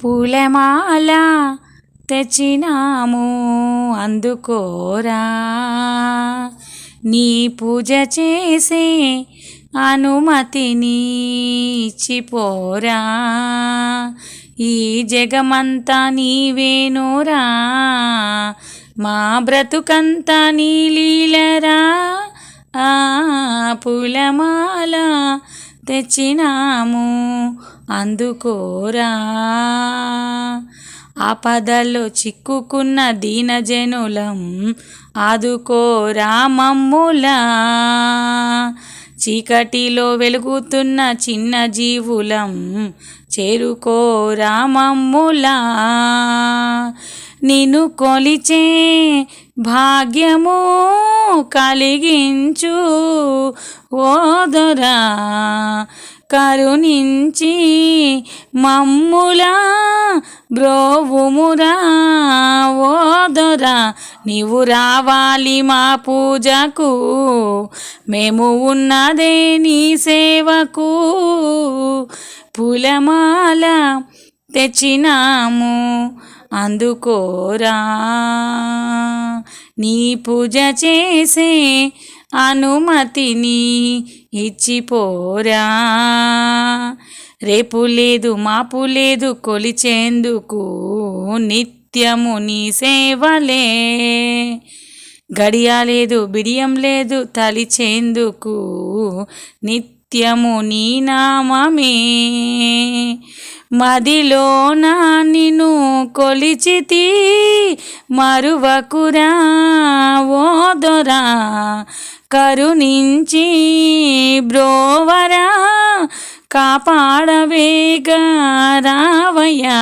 పూలమాల తెచ్చినాము అందుకోరా, నీ పూజ చేసే అనుమతిని ఇచ్చిపోరా, ఈ జగమంతా నీవేనోరా, మా బ్రతుకంతా నీ లీలరా. పూలమాల తెచ్చినాము అందుకోరా, ఆపదల్లో చిక్కుకున్న దీనజనులం ఆదుకోరా మమ్ములా, చీకటిలో వెలుగుతున్న చిన్న జీవులం చేరుకోరా మమ్ములా, నిన్ను కొలిచే భాగ్యము కలిగించు ఓదొరా, కరుణించి మమ్ములా బ్రోవుమురా ఓదొరా, నీవు రావాలి మా పూజకు, మేము ఉన్నదే నీ సేవకు. పూలమాల తెచ్చినాము అందుకోరా, నీ పూజ చేసే అనుమతిని ఇచ్చిపోరా, రేపు లేదు మాపు లేదు కొలిచేందుకు నిత్యము నీ సేవలే, గడియ లేదు బిడియం లేదు తలిచేందుకు నిత్యము నీ నామమే, మదిలోన నిన్ను కొలిచితి మరువకురా ఓదొరా, కరుణించి బ్రోవరా, కాపాడవేగా రావయ్యా,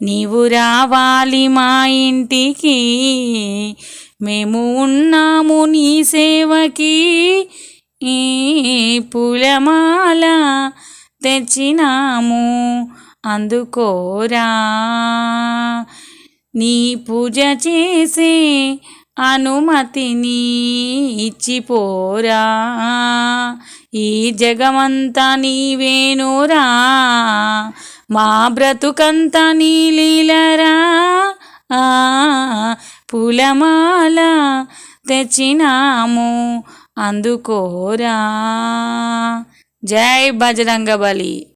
నీవు రావాలి మా ఇంటికి, మేము ఉన్నాము నీ సేవకి. ఈ పూలమాల తెచ్చినాము అందుకోరా, నీ పూజ చేసే అనుమతిని ఇచ్చిపోరా, ఈ జగమంతా నీవేనోరా, మా బ్రతుకంతా నీ లీలరా. పూలమాల తెచ్చినాము అందుకోరా. జై బజరంగబలి.